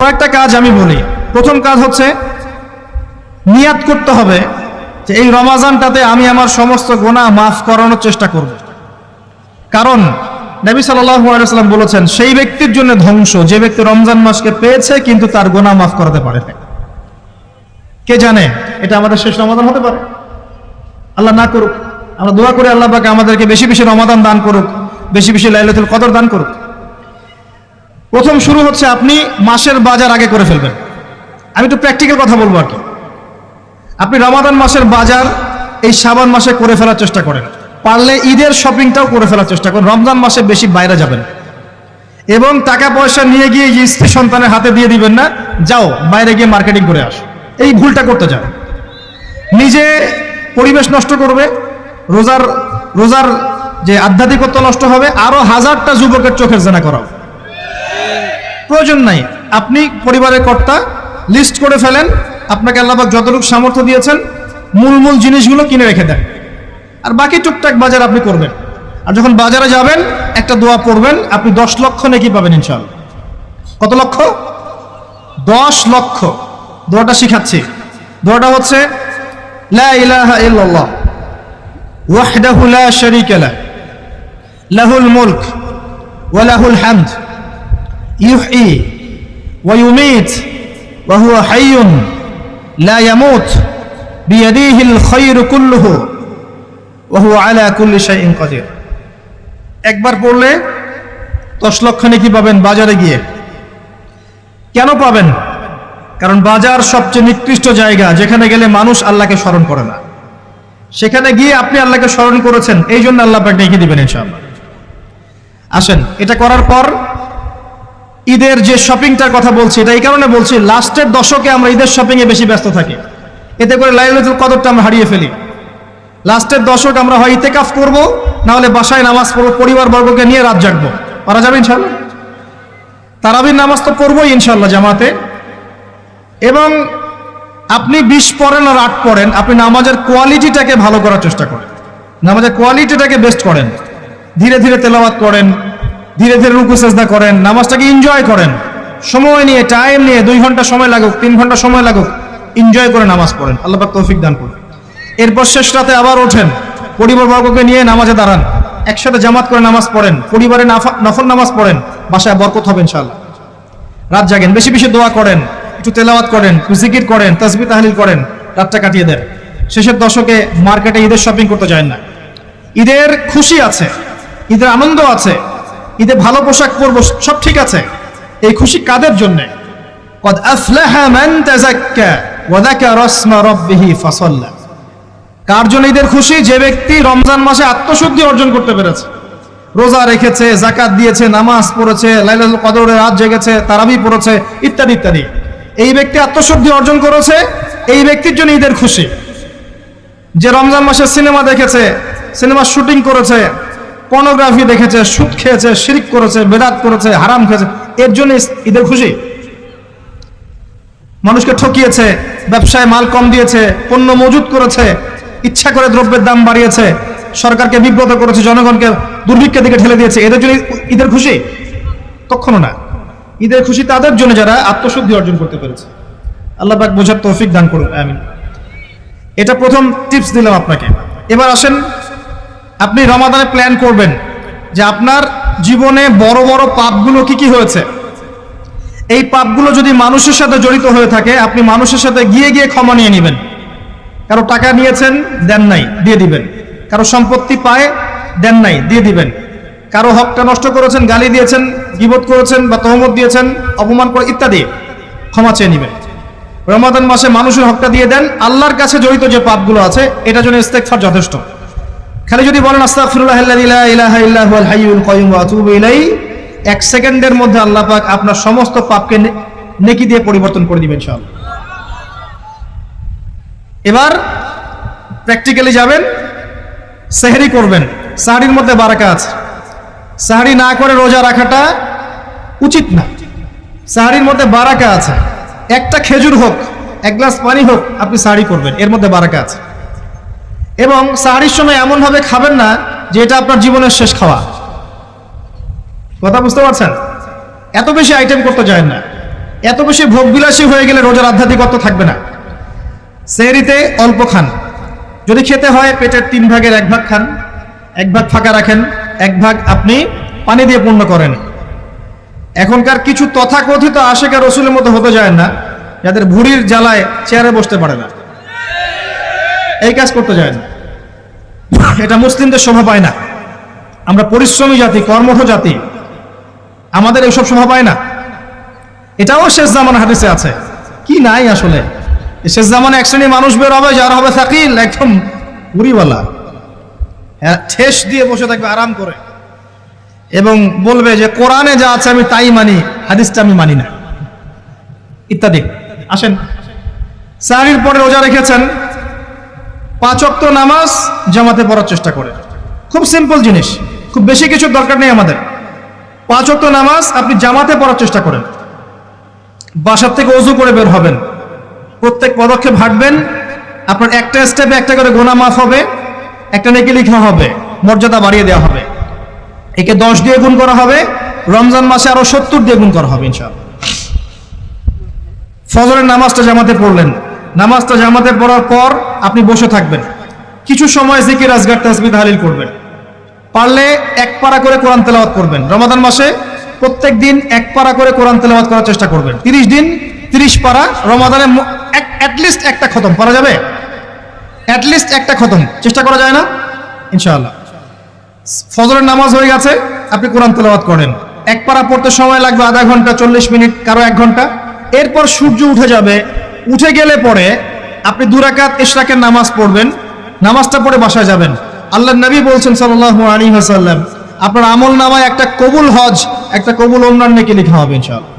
কয়েকটা কাজ আমি বলি। প্রথম কাজ হচ্ছে নিয়াত করতে হবে যে এই রমাজানটাতে আমি আমার সমস্ত গুনাহ মাফ করানোর চেষ্টা করব। কারণ নবী সাল্লাল্লাহু আলাইহি ওয়াসাল্লাম বলেছেন, সেই ব্যক্তির জন্য ধ্বংস যে ব্যক্তি রমজান মাসকে পেয়েছে কিন্তু তার গুনাহ মাফ করাতে পারে না। কে জানে এটা আমাদের শেষ রমাদান হতে পারে, আল্লাহ না করুক। আমরা দোয়া করি আল্লাহ পাক আমাদেরকে বেশি বেশি রমাদান দান করুক, বেশি বেশি লাইলাতুল কদর দান করুক। প্রথম শুরু হচ্ছে আপনি মাসের বাজার আগে করে ফেলবেন। আমি একটু প্র্যাকটিক্যাল কথা বলবো আর কি। আপনি রমাদান মাসের বাজার এই শাবান মাসে করে ফেলার চেষ্টা করেন, পারলে ঈদের শপিংটাও করে ফেলার চেষ্টা করেন। রমজান মাসে বেশি বাইরে যাবেন এবং টাকা পয়সা নিয়ে গিয়ে স্ত্রী সন্তানের হাতে দিয়ে দিবেন না, যাও বাইরে গিয়ে মার্কেটিং করে আসো, এই ভুলটা করতে যান। নিজে পরিবেশ নষ্ট করবে, রোজার যে আধ্যাত্মিকত্ব নষ্ট হবে, আরো হাজারটা যুবকের চোখের জেনা করাও। প্রয়োজন নাই। আপনি পরিবারের কর্তা, লিস্ট করে ফেলেন, আপনাকে আল্লাহ পাক যতটুকু সামর্থ্য দিয়েছেন মূল জিনিসগুলো কিনে রেখে দেন, আর বাকি টুকটাক বাজার আপনি করবেন। আর যখন বাজারে যাবেন একটা দোয়া পড়বেন, আপনি 10 লক্ষ নেকি পাবেন ইনশাআল্লাহ। কত লক্ষ? 10 লক্ষ। দোয়াটা শিখাচ্ছি। দোয়াটা হচ্ছে লা ইলাহা ইল্লাল্লাহ ওয়াহদাহু লা শারীকা লাহ লাহুল মুলক ওয়া লাহুল হামদ ইউহয়ী ওয়া ইউমীত ওয়া হুয়া হাইয়্যুন লা ইয়ামুত বিয়াদিহিল খায়রু কুল্লুহু ওয়া হুয়া আলা কুল্লি শাইইন কাদির। একবার পড়লে 10 লক্ষ নেকি পাবেন বাজারে গিয়ে। কেন পাবেন? কারণ বাজার সবচেয়ে নিকৃষ্ট জায়গা, যেখানে গেলে মানুষ আল্লাহকে স্মরণ করে না। সেখানে গিয়ে আপনি আল্লাহকে স্মরণ করেছেন, এই জন্য আল্লাহ পাক নেকি দিবেন ইনশাআল্লাহ। আসেন, এটা করার পর ঈদের যে শপিংটার কথা বলছি, এটা এই কারণে বলছি, লাস্টের দশকে আমরা ঈদের শপিংয়ে বেশি ব্যস্ত থাকি, এতে করে লাইলাতুল কদরটা আমরা হারিয়ে ফেলি। লাস্টের দশক আমরা হয় ইতিকাফ করব, না হলে বাসায় নামাজ পড়বো, পরিবার বর্গকে নিয়ে রাত জাগবো। পারা যাবে ইনশাআল্লাহ? তারাবির নামাজ তো পড়বোই ইনশাআল্লাহ জামাতে। এবং আপনি 20 পড়েন আর 8 পড়েন, আপনি নামাজের কোয়ালিটিটাকে ভালো করার চেষ্টা করেন, নামাজের কোয়ালিটিটাকে বেস্ট করেন। ধীরে ধীরে তেলাওয়াত করেন, ধীরে ধীরে রুকু সেজদা করেন, নামাজটাকে এনজয় করেন। সময় নিয়ে, টাইম নিয়ে, 2 ঘন্টা সময় লাগুক, 3 ঘন্টা সময় লাগুক, এনজয় করে নামাজ পড়েন। আল্লাহ পাক তৌফিক দান করুন। এরপর শেষ রাতে আবার ওঠেন, পরিবারবর্গকে নিয়ে নামাজে দাঁড়ান, একসাথে জামাত করে নামাজ পড়েন, পরিবারে নফল নামাজ পড়েন, বাসায় বরকত হবে ইনশাআল্লাহ। রাত জাগেন, বেশি বেশি দোয়া করেন, একটু তেলাওয়াত করেন, একটু জিকির করেন, তাসবিহ তাহলিল করেন, রাতটা কাটিয়ে দেন। শেষের দশকে মার্কেটে ঈদের শপিং করতে যায় না। ঈদের খুশি আছে, ঈদের আনন্দ আছে, ঈদে ভালো পোশাক পরবো, সব ঠিক আছে। এই খুশি কাদের জন্য? কদ আফলাহা মান তাযাক্কা ওয়া যাকারা ইসমা রাব্বিহি ফাসাল্লা। কার জন্য ঈদের খুশি? যে ব্যক্তি রমজান মাসে আত্মশুদ্ধি অর্জন করতে পেরেছে, রোজা রেখেছে, যাকাত দিয়েছে, নামাজ পড়েছে, লাইলাতুল কদরে রাত জেগেছে, তারাবি পড়েছে, ইত্যাদি ইত্যাদি। এই ব্যক্তি আত্মশুদ্ধি অর্জন করেছে, এই ব্যক্তির জন্য ঈদের খুশি। যে রমজান মাসে সিনেমা দেখেছে, সিনেমার শুটিং করেছে, পর্নোগ্রাফি দেখেছে, সুদ খেয়েছে, শিরক করেছে, বেদাত করেছে, হারাম খেয়েছে, এর জন্য ঈদের খুশি। মানুষকে ঠকিয়েছে, ব্যবসায় মাল কম দিয়েছে, পণ্য মজুত করেছে, ইচ্ছা করে দ্রব্যের দাম বাড়িয়েছে, সরকারকে বিব্রত করেছে, জনগণকে দুর্ভিক্ষের দিকে ঠেলে দিয়েছে, এদের জন্য ঈদের খুশি? কখনো না। ঈদের খুশি তাদের জন্য যারা আত্মশুদ্ধি অর্জন করতে পেরেছে। আল্লাহ পাক বোঝার তৌফিক দান করুন, আমিন। এটা প্রথম টিপস দিলাম আপনাকে। এবার আসেন, আপনি রমাদানে প্ল্যান করবেন যে আপনার জীবনে বড় বড় পাপগুলো কি কি হয়েছে। এই পাপগুলো যদি মানুষের সাথে জড়িত হয়ে থাকে, আপনি মানুষের সাথে গিয়ে গিয়ে ক্ষমা নিয়ে নেবেন। কারো টাকা নিয়েছেন, দেন নাই, দিয়ে দিবেন। কারো সম্পত্তি পায়, দেন নাই, দিয়ে দিবেন। কারো হকটা নষ্ট করেছেন, গালি দিয়েছেন, গীবত করেছেন বা তহমত দিয়েছেন, অপমান করে, ইত্যাদি, ক্ষমা চেয়ে নেবেন। রমাদান মাসে মানুষের হকটা দিয়ে দেন। আল্লাহর কাছে জড়িত যে পাপগুলো আছে, এটার জন্য ইস্তেগফার যথেষ্ট। খালি যদি বলেন আস্তাগফিরুল্লাহাল্লাযী লা ইলাহা ইল্লা হুয়াল হাইয়ুল কাইয়্যুম ওয়া আতুবু ইলাইহি, 1 সেকেন্ডের মধ্যে আল্লাহ পাক আপনার সমস্ত পাপকে নেকি দিয়ে পরিবর্তন করে দিবেন ইনশাআল্লাহ। এবার প্র্যাকটিক্যালি যাবেন, সেহরি করবেন। সাহরির মধ্যে বারাকা আছে। সাহরি না করে রোজা রাখাটা উচিত না। সাহরির মধ্যে বারাকা আছে। একটা খেজুর হোক, 1 গ্লাস পানি হোক, আপনি সাহরি করবেন, এর মধ্যে বারাকা আছে। এবং সাহরির সময় এমন ভাবে খাবেন না যে এটা আপনার জীবনের শেষ খাওয়া। কথা বুঝতে পারছেন? এত বেশি আইটেম করতে যায় না। এত বেশি ভোগবিলাসী হয়ে গেলে রোজার আধ্যাত্মিকত্ব থাকবে না। সেহরিতে অল্প খান, যদি খেতে হয় পেটের 3 ভাগের 1 ভাগ খান, 1 ভাগ ফাঁকা রাখেন, 1 ভাগ আপনি পানি দিয়ে পূর্ণ করেন। এখনকার কিছু তথাকথিত আশিকা রসুলের মতো হতে যায় না, যাদের ভুঁড়ির জ্বালায় চেয়ারে বসতে পারে না, এই কাজ করতে যায় না। এটা মুসলিমদের শোভা পায় না। আমরা পরিশ্রমী জাতি, কর্মঠ জাতি, আমাদের এইসব শোভা পায় না। এটাও শেষ জামানা হাদিসে আছে। কি নাই আসলে, শেষ জামানে এক শ্রেণী মানুষ বের হবে যারা হবে সাকিল, একদম ভুঁড়িওয়ালা, ঠেস দিয়ে বসে থাকবে আরাম করে, এবং বলবে যে কোরআনে যা আছে আমি তাই মানি, হাদিসটা আমি মানি না, ইত্যাদি। আসেন, সাহরির পরে রোজা রেখেছেন, 5 ওয়াক্ত নামাজ জামাতে পড়ার চেষ্টা করে। খুব সিম্পল জিনিস, খুব বেশি কিছু দরকার নেই আমাদের। 5 ওয়াক্ত নামাজ আপনি জামাতে পড়ার চেষ্টা করেন। বাসার থেকে ওযু করে বের হবেন, প্রত্যেক পদক্ষেপ হাঁটবেন, আপনার একটা স্টেপে একটা করে গুনাহ মাফ হবে, একটা নেকি লেখা হবে, মর্যাদা বাড়িয়ে দেওয়া হবে। একে 10 দিয়ে গুণ করা হবে, রমজান মাসে আরো 70 দিয়ে গুণ করা হবে ইনশাআল্লাহ। ফজরের নামাজটা জামাতে পড়লেন, নামাজটা জামাতে পড়ার পর আপনি বসে থাকবেন, কিছু সময় জিকির আজকার তাসবিহ তাহলিল করবেন। পারলে 1 পারা করে কোরআন তেলাওয়াত করবেন। রমাদান মাসে প্রত্যেক দিন 1 পারা করে কোরআন তেলাওয়াত করার চেষ্টা করবেন। 30 দিন 30 পারা, রমাদানে অ্যাটলিস্ট একটা খতম করা যাবে, অ্যাটলিস্ট একটা খতম চেষ্টা করা যায় না ইনশাআল্লাহ। ফজরের নামাজ হয়ে গেছে, আপনি কোরআন তেলাওয়াত করেন। 1 পারা পড়তে সময় লাগবে আধা ঘন্টা, 40 মিনিট, কারো 1 ঘন্টা। এরপর সূর্য উঠে যাবে, উঠে গেলে পরে আপনি 2 রাকাত ইশরাকের নামাজ পড়বেন, নামাজটা পড়ে বাসায় যাবেন। আল্লাহর নবী বলছেন সাল্লাল্লাহু আলাইহি ওয়াসাল্লাম, আপনার আমল নামায় একটা কবুল হজ, একটা কবুল ওমরার নেকি লেখা হবে ইনশাআল্লাহ।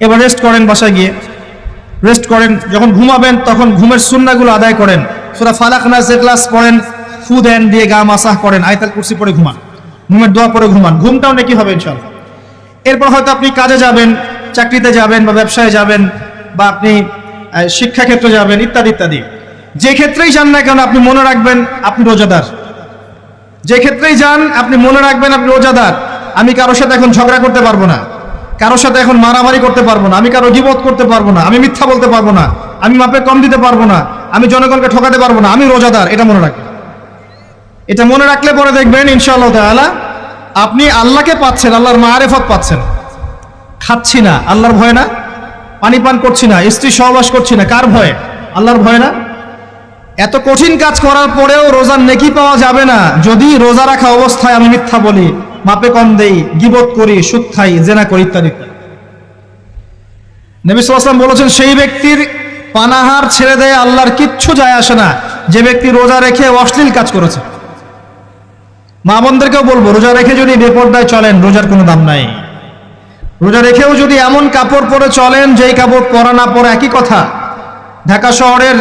এবার রেস্ট করেন, বাসায় গিয়ে রেস্ট করেন। যখন ঘুমাবেন তখন ঘুমের সুন্নাহগুলো আদায় করেন। সূরা ফালাক নাস ইখলাস পড়েন, ফু দেন, দিয়ে গা মাসাহ করেন, আয়াতুল কুরসি পড়ে ঘুমান, ঘুমের দোয়া পড়ে ঘুমান, ঘুমটাও নেকি হবে ইনশাআল্লাহ। এরপর হয়তো আপনি কাজে যাবেন, চাকরিতে যাবেন, বা ব্যবসায় যাবেন, বা আপনি শিক্ষাক্ষেত্রে যাবেন, ইত্যাদি ইত্যাদি। যে ক্ষেত্রেই যান না কেন আপনি মনে রাখবেন আপনি রোজাদার। যে ক্ষেত্রেই যান আপনি মনে রাখবেন আপনি রোজাদার। আমি কারোর সাথে এখন ঝগড়া করতে পারবো না, কারোর সাথে এখন মারামারি করতে পারবো না, আমি কারো গীবত করতে পারবো না, আমি মিথ্যা বলতে পারবো না, আমি মাপে কম দিতে পারবো না, আমি জনগণকে ঠকাতে পারবো না, আমি রোজাদার। এটা মনে রাখবেন। এটা মনে রাখলে পরে দেখবেন ইনশাআল্লাহ তাআলা আপনি আল্লাহকে পাচ্ছেন, আল্লাহর মাআরিফত পাচ্ছেন। খাচ্ছি না, আল্লাহর ভয় না। পানি পান করছি না, স্ত্রী সহবাস করছি না, কার ভয়ে? আল্লাহর ভয় না। এত কঠিন কাজ করার পরেও রোজার নেকি পাওয়া যাবে না যদি রোজা রাখা অবস্থায় আমি মিথ্যা বলি, মাপে কম দেই, গীবত করি, সুদ খাই, জেনা করি, ইত্যাদি। নবী সাল্লাল্লাহু আলাইহি ওয়াসাল্লাম বলেছেন, সেই ব্যক্তির পানাহার ছেড়ে দেয় আল্লাহর কিচ্ছু যায় আসে না, যে ব্যক্তি রোজা রেখে অশ্লীল কাজ করেছে। মা বোনদেরকেও বলবো, রোজা রেখে যদি বেপরদায় চলেন রোজার কোনো দাম নাই। রোজা রেখেও যদি এমন কাপড় পরে চলেন যেই কাপড় পরা না পরে একই কথা, ঢাকা শহরের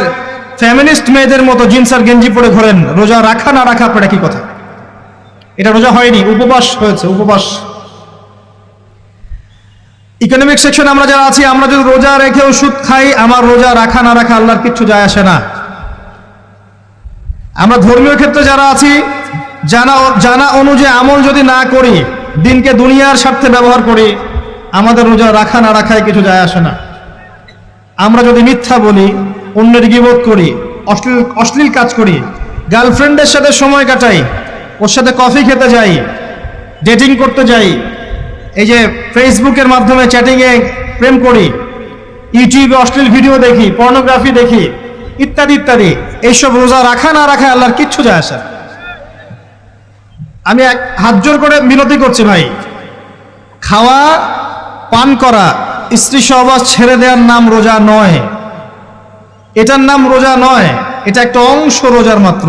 ফেমিনিস্ট মেয়েদের মতো জিন্স আর গেঞ্জি পরে ঘোরেন, রোজা রাখা না রাখা আপনার একই কথা। এটা রোজা হয়নি, উপবাস হয়েছে, উপবাস। ইকোনমিক সেকশন আমরা যারা আছি, আমরা যদি রোজা রেখেও সুদ খাই, আমার রোজা রাখা না রাখা আল্লাহর কিচ্ছু যায় আসে না। আমরা ধর্মীয় ক্ষেত্রে যারা আছি, জানা অনুযায়ী আমল যদি না করি, দিনকে দুনিয়ার স্বার্থে ব্যবহার করি, আমাদের রোজা রাখা না রাখায় কিছু যায় আসে না। আমরা যদি মিথ্যা বলি, অন্যের গীবত করি, অশ্লীল কাজ করি, গার্লফ্রেন্ডের সাথে সময় কাটাই, ওর সাথে কফি খেতে যাই, ডেটিং করতে যাই, এই যে ফেসবুকের মাধ্যমে চ্যাটিংয়ে প্রেম করি, ইউটিউবে অশ্লীল ভিডিও দেখি, পর্নোগ্রাফি দেখি, ইত্যাদি ইত্যাদি, এইসব রোজা রাখা না রাখা আল্লাহর কিচ্ছু যায় আসে না। আমি হাত জোর করে বিনতি করছি ভাই, খাওয়া পান করা, স্ত্রী সহবাস ছেড়ে দেওয়ার নাম রোজা নয়, এটার নাম রোজা নয়, এটা একটা অংশ রোজার মাত্র।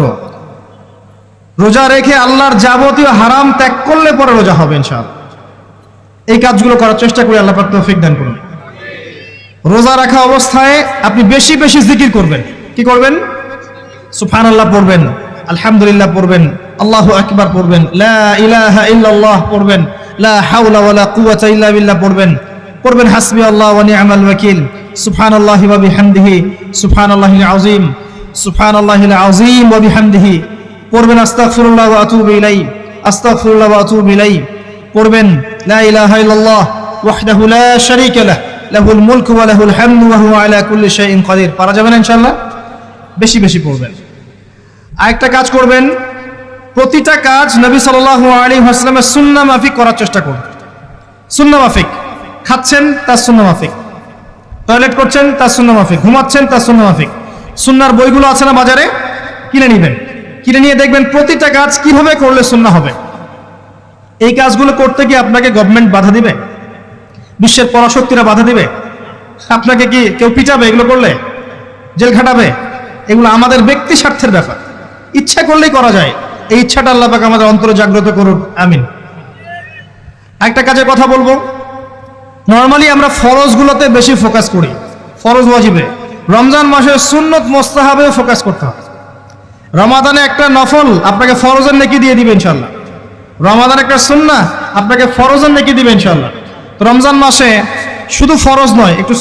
রোজা রেখে আল্লাহর যাবতীয় হারাম ত্যাগ করলে পরে রোজা হবে ইনশাআল্লাহ। এই কাজগুলো করার চেষ্টা করি, আল্লাহ পাক তৌফিক দান করুন। রোজা রাখা অবস্থায় আপনি বেশি বেশি জিকির করবেন। কি করবেন? সুবহানাল্লাহ পড়বেন, আলহামদুলিল্লাহ পড়বেন, আল্লাহু আকবার পড়বেন, লা ইলাহা ইল্লাল্লাহ পড়বেন, লা হাওলা ওয়ালা কুওয়াতা ইল্লা বিল্লাহ পড়বেন, হাসবি আল্লাহ ওয়া নি'মাল ওয়াকিল, সুবহানাল্লাহি ওয়া বিহামদিহি, সুবহানাল্লাহিল আযীম, সুবহানাল্লাহিল আযীম ওয়া বিহামদিহি পড়বেন, আস্তাগফিরুল্লাহ ওয়া আতুবু ইলাইহি, আস্তাগফিরুল্লাহ ওয়া আতুবু ইলাইহি পড়বেন, লা ইলাহা ইল্লাল্লাহ ওয়াহদাহু লা শারীকা লাহ লাহুল মুলকু ওয়া লাহুল হামদু ওয়া হুয়া আলা কুল্লি শাইইন কাদির। পারা যাবে না ইনশাআল্লাহ? বেশি বেশি পড়বেন। আরেকটা কাজ করবেন, প্রতিটা কাজ নবী সাল্লাল্লাহু আলাইহি ওয়াসাল্লামের সুন্নাহ মাফিক করার চেষ্টা করুন। সুন্নাহ মাফিক, খাচ্ছেন তার সুন্নাহ মাফিক, টয়লেট করছেন তার সুন্নাহ মাফিক, ঘুমাচ্ছেন তার সুন্নাহ মাফিক। সুন্নাহর বইগুলো আছে না বাজারে, কিনে নেবেন। কিনে নিয়ে দেখবেন প্রতিটা কাজ কিভাবে করলে সুন্নাহ হবে। এই কাজগুলো করতে গিয়ে আপনাকে গভর্নমেন্ট বাধা দিবে, বিশ্বের পরাশক্তিরা বাধা দিবে, আপনাকে কি কেউ পিটাবে এগুলো করলে, জেল খাটাবে? এগুলো আমাদের ব্যক্তি স্বার্থের ব্যাপার, ইচ্ছা করলেই করা যায়। এই ইচ্ছাটা আল্লাহ পাক আমাদের অন্তরে জাগ্রত করুন, আমিন। একটা কাজের কথা বলবো, নর্মালি আমরা ফরজগুলোতে বেশি ফোকাস করি, ফরজ ওয়াজিবে। রমজান মাসে সুন্নত মোস্তাহাবে ফোকাস করতে হবে। রমাদানে একটা নফল আপনাকে ফরজের নেকি দিয়ে দিবে ইনশাআল্লাহ, রমাদান একটা সুন্নাহ আপনাকে ফরজের নেকি দিবে ইনশাআল্লাহ। তো রমজান মাসে শুধু ফরজ নয়, একটু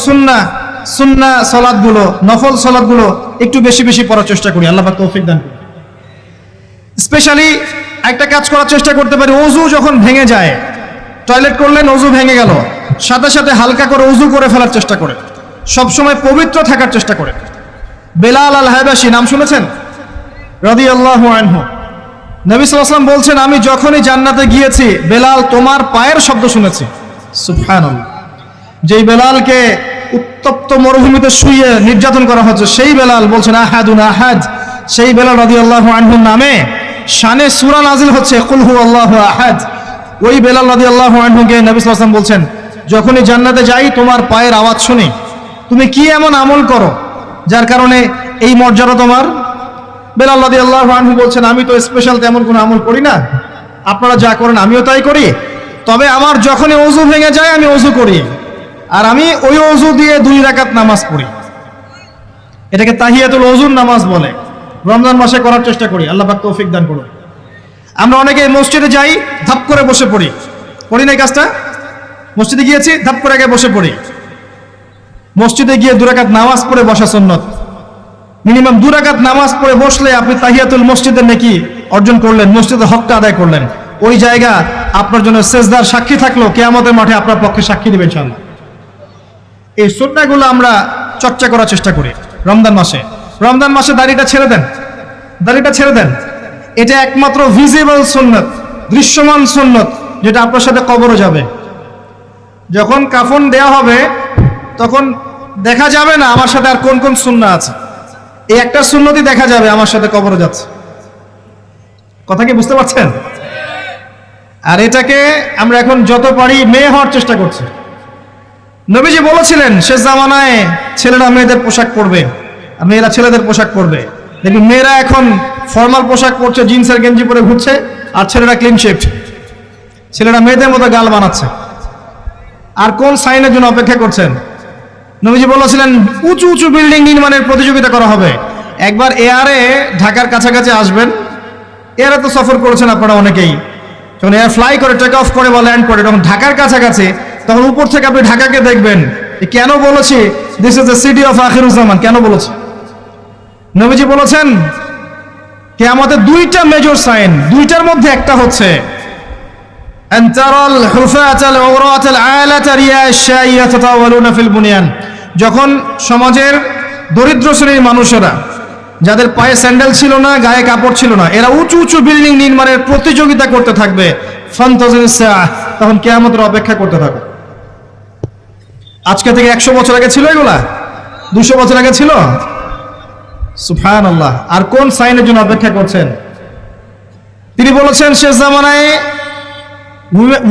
সুন্নাহ সালাতগুলো, নফল সালাতগুলো একটু বেশি বেশি পড়ার চেষ্টা করি, আল্লাহ পাক তৌফিক দান করুন। স্পেশালি একটা কাজ করার চেষ্টা করতে পারি, ওযু যখন ভেঙে যায়, টয়লেট করলেন ওযু ভেঙে গেল, সাথে সাথে হালকা করে ওযু করে ফেলার চেষ্টা করে, সবসময় পবিত্র থাকার চেষ্টা করে। বেলাল আল হাবাশি নাম শুনেছেন? রাদিয়াল্লাহু আনহু। নবী সাল্লাল্লাহু আলাইহি ওয়াসাল্লাম বলছেন, আমি যখনই জান্নাতে গিয়েছি বেলাল তোমার পায়ের শব্দ শুনেছি। সুবহানাল্লাহ। যেই বেলালকে উত্তপ্ত মরুভূমিতে শুইয়ে নির্যাতন করা হচ্ছে, সেই বেলাল বলছেন আহাদুন আহাদ। সেই বেলাল রাদিয়াল্লাহু আনহুর নামে শানে সূরা নাজিল হচ্ছে কুল হুয়াল্লাহু আহাদ। ওই বেলাল রাদিয়াল্লাহু আনহুকে নবী সাল্লাল্লাহু আলাইহি ওয়াসাল্লাম বলছেন, যখনই জান্নাতে যাই তোমার পায়ের আওয়াজ শুনি, তুমি কি এমন আমল করো যার কারণে এই মর্যাদা তোমার? বেলাল রাদিয়াল্লাহু আনহু বলছেন, আমি তো স্পেশাল তেমন কোনো আমল করি না, আপনারা যা করেন আমিও তাই করি, তবে আমার যখনই ওযু ভেঙে যায় আমি ওযু করি, আর আমি ওই ওযু দিয়ে 2 রাকাত নামাজ পড়ি। এটাকে তাহিয়াতুল ওযুর নামাজ বলে। রমজান মাসে করার চেষ্টা করি, আল্লাহ পাক তৌফিক দান করুন। আমরা অনেকে মসজিদে যাই, ধাপ করে বসে পড়ি, করি না এই কাজটা? মসজিদে গিয়েছি, ধাপ করে আগে বসে পড়ি। মসজিদে গিয়ে 2 রাকাত নামাজ পড়ে বসা সুন্নাত। মিনিমাম 2 রাকাত নামাজ পড়ে বসলে আপনি তাহিয়াতুল মসজিদের নেকি অর্জন করলেন, মসজিদের হকটা আদায় করলেন। ওই জায়গা আপনার জন্য সেজদার সাক্ষী থাকলো, কিয়ামতের মাঠে আপনার পক্ষে সাক্ষী দিবেন ইনশাআল্লাহ। এই সুন্নাহগুলো আমরা চর্চা করার চেষ্টা করি রমজান মাসে। রমজান মাসে দাড়িটা ছেড়ে দেন, দাড়িটা ছেড়ে দেন। এটা একমাত্র ভিজিবল সুন্নাত, দৃশ্যমান সুন্নাত, যেটা আপনার সাথে কবরও যাবে। যখন কাফন দেয়া হবে তখন দেখা যাবে না আমার সাথে আর কোন কোন সুন্নাহ আছে, এই একটা সুন্নতই দেখা যাবে আমার সাথে কবরও যাচ্ছে। কথা কি বুঝতে পারছেন? আর এটাকে আমরা এখন যত পারি মেয়ে হওয়ার চেষ্টা করছি। নবীজি বলেছিলেন শেষ জামানায় ছেলেরা মেয়েদের পোশাক পরবে আর মেয়েরা ছেলেদের পোশাক পরবে। দেখুন মেয়েরা এখন ফর্মাল পোশাক পরছে, জিন্সের গেঞ্জি পরে ঘুরছে, আর ছেলেরা ক্লিন শেভড। ছেলেরা মেয়েদের মতো গাল বানাচ্ছে। আর কোন সাইনের জন্য অপেক্ষা করছেন? নবীজি বলেছিলেন উঁচু উঁচু বিল্ডিং নির্মাণের প্রতিযোগিতা করা হবে। একবার এয়ারে ঢাকার কাছাকাছি আসবেন, এয়ারে তো সফর করেছেন আপনারা অনেকেই, যখন এয়ার ফ্লাই করে টেক অফ করে বা ল্যান্ড করে তখন ঢাকার কাছাকাছি, তখন উপর থেকে আপনি ঢাকাকে দেখবেন। কেন বলেছি this is the city of Akhiruzzaman, কেন বলেছি? নবীজি বলেছেন কিয়ামতের 2টা মেজর সাইন, 2টার মধ্যে একটা হচ্ছে আনতারাল হুফাতাল আওরাতাল আলাতা রিয়াশাইয়া তাতাওয়ালুনা ফিল বুনিয়ান। যখন সমাজের দরিদ্র শ্রেণীর মানুষেরা, যাদের পায়ে স্যান্ডেল ছিল না, গায়ে কাপড় ছিল না, এরা উঁচু উঁচু বিল্ডিং নির্মাণের প্রতিযোগিতা করতে থাকবে, ফান্তাজিরুস সাআহ, তখন কিয়ামতের অপেক্ষা করতে থাকবে। আজকে থেকে 100 বছর আগে ছিল এগুলা? 200 বছর আগে ছিল? সুবহানাল্লাহ। আর কোন সাইনের জন্য অপেক্ষা করছেন? তিনি বলেছেন শেষ জামানায়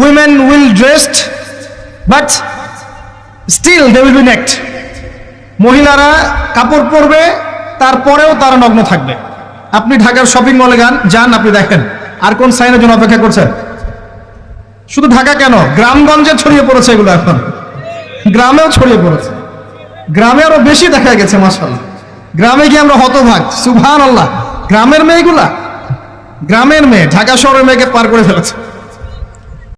women will dressed but still they will be naked. মহিলারা কাপড় পরবে, তারপরেও তারা নগ্ন থাকবে। আপনি ঢাকার শপিং মলে যান, আপনি দেখেন। আর কোন সাইনের জন্য অপেক্ষা করছেন? শুধু ঢাকা কেন, গ্রামগঞ্জে ছড়িয়ে পড়েছে এগুলো, এখন গ্রামেও ছড়িয়ে পড়েছে। গ্রামে আরো বেশি দেখা গেছে মাশাআল্লাহ। গ্রামে গিয়ে আমরা হতভাগ, সুবহানাল্লাহ। গ্রামের মেয়েগুলা, গ্রামের মেয়ে ঢাকা শহরের মেয়েকে পার করে ফেলেছে।